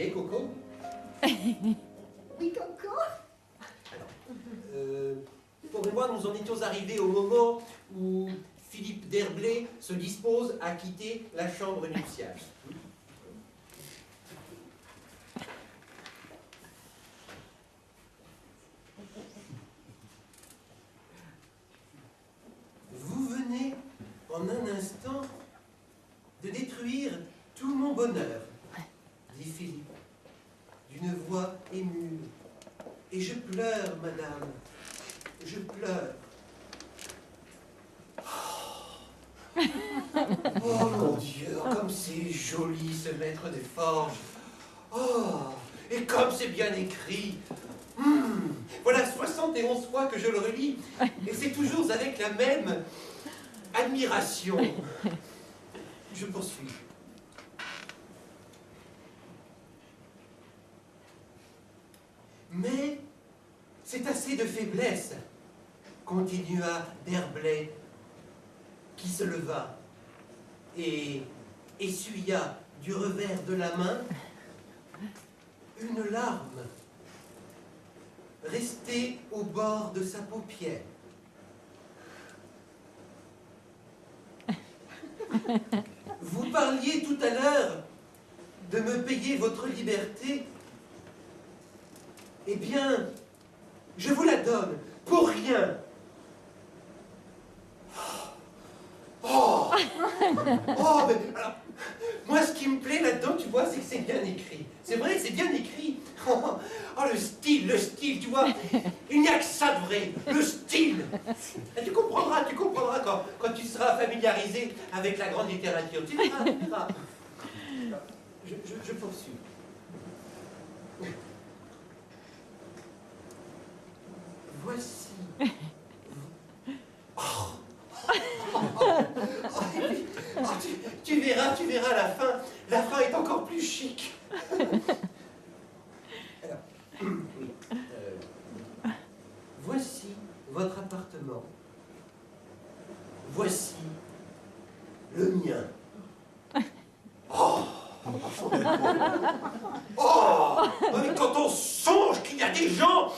est, Coco? Oui, Coco? Alors, Paul et moi, nous en étions arrivés au moment où Philippe d'Herblay se dispose à quitter la chambre nuptiale. Vous venez en un instant de détruire tout mon bonheur, dit Philippe, d'une voix émue. Et je pleure, madame, je pleure. Oh mon Dieu, comme c'est joli ce maître des forges. Oh, et comme c'est bien écrit. Voilà 71 fois que je le relis, et c'est toujours avec la même admiration. Je poursuis. Mais c'est assez de faiblesse, continua d'Herblay, qui se leva et essuya du revers de la main une larme restée au bord de sa paupière. Vous parliez tout à l'heure de me payer votre liberté. Eh bien, je vous la donne pour rien. Oh, oh, mais alors, moi, ce qui me plaît là-dedans, tu vois, c'est que c'est bien écrit. C'est vrai, c'est bien écrit. Oh, le style, tu vois. Il n'y a que ça de vrai, le style. Et tu comprendras quand tu seras familiarisé avec la grande littérature. Tu verras, tu verras. Je poursuis. Voici. Tu verras la fin est encore plus chic. Alors, voici votre appartement. Voici le mien. Oh, mais quand on songe qu'il y a des gens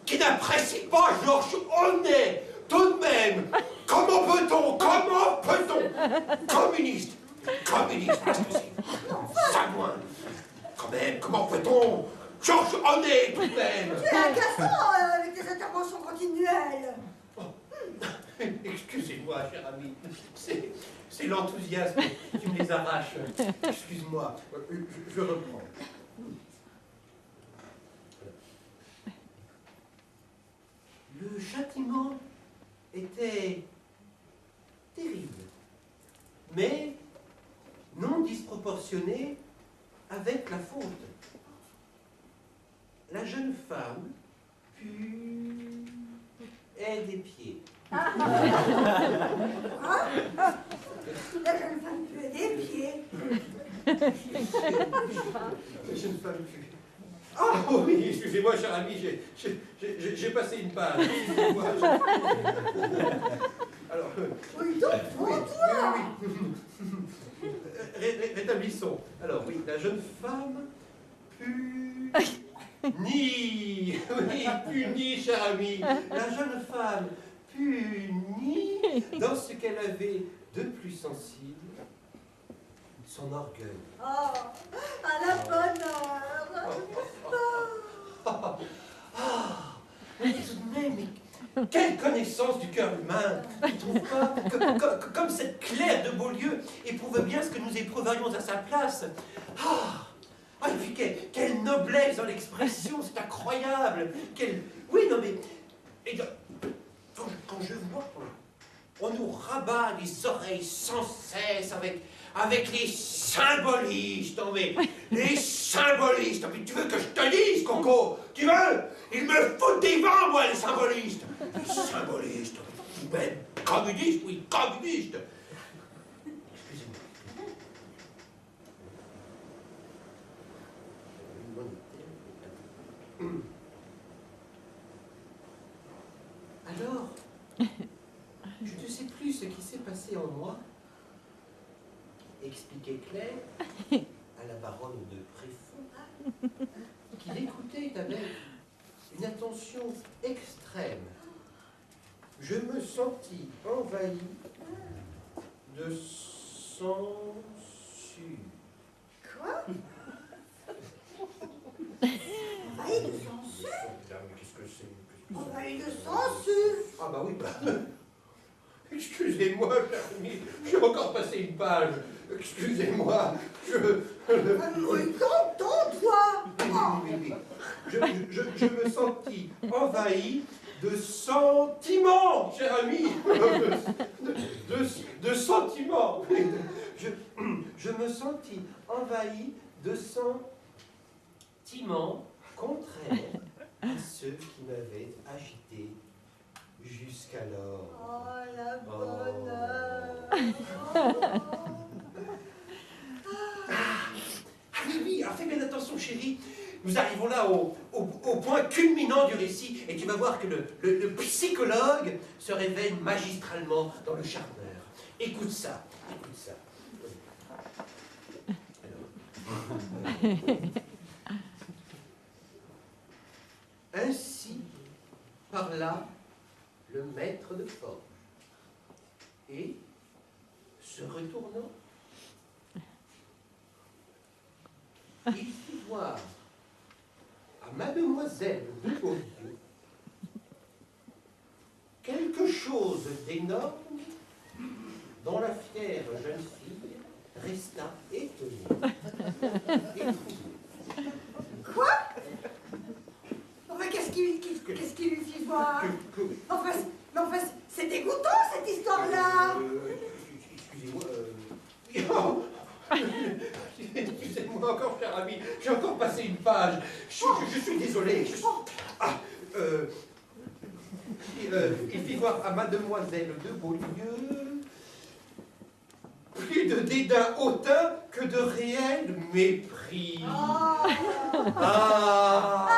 qui n'apprécient pas Georges Honnet, tout de même, comment peut-on, communiste, parce que c'est ça loin, quand même, comment peut-on, Georges Honnet, tout de même. Tu es agaçant avec tes interventions continuelles. Excusez-moi, cher ami, c'est l'enthousiasme qui me les arrache. Excuse-moi, je reprends. Le châtiment était terrible, mais non disproportionné avec la faute. La jeune femme est des pieds. La jeune femme pue des pieds. La jeune femme pue. Oh oui, excusez-moi, cher ami, j'ai passé une page. Excusez-moi. Alors. Oui, donc, pour toi. Oui. Rétablissons. Alors, oui, la jeune femme punie. Oui, punie, cher ami. La jeune femme punie dans ce qu'elle avait de plus sensible, son orgueil. Oh, à la bonne heure. Mais tout de même, mais quelle connaissance du cœur humain! Tu trouves pas? Comme cette Claire de Beaulieu éprouve bien ce que nous éprouverions à sa place. Et puis quelle noblesse dans l'expression, c'est incroyable! Oui, non mais... Quand je vois, on nous rabat les oreilles sans cesse avec les symbolistes, non mais, les symbolistes, mais tu veux que je te dise, Coco? Tu veux? Ils me foutent des vents, moi, les symbolistes! Les symbolistes, même communistes, oui, communistes! Excusez-moi. Alors, je ne sais plus ce qui s'est passé en moi, expliquait Claire à la baronne de Préfond, qui l'écoutait avec une attention extrême. Je me sentis envahi de censure. Quoi? Envahi de censure? Qu'est-ce que c'est? Envahi de censure? Ah bah oui, excusez-moi, cher ami, j'ai encore passé une page. Excusez-moi, Oui, tonton, toi! Oui. Je me sentis envahi de sentiments, cher ami. De sentiments. Je me sentis envahi de sentiments contraires à ceux qui m'avaient agité jusqu'alors. Oh, la bonne heure! Oui, alors fais bien attention, chérie. Nous arrivons là au point culminant du récit, et tu vas voir que le psychologue se révèle magistralement dans le charmeur. Écoute ça, écoute ça. Alors, ainsi parla le maître de forge, et, se retournant, il fit voir à mademoiselle de Beaulieu quelque chose d'énorme dont la fière jeune fille resta étonnée et troublée. Quoi? Enfin, qu'est-ce qu'il lui fit voir? Enfin, c'est dégoûtant, cette histoire-là! Excusez-moi, excusez-moi encore, cher ami, j'ai encore passé une page. Je suis désolé. Il fit voir à mademoiselle de Beaulieu plus de dédain hautain que de réel mépris. Ah. Ah.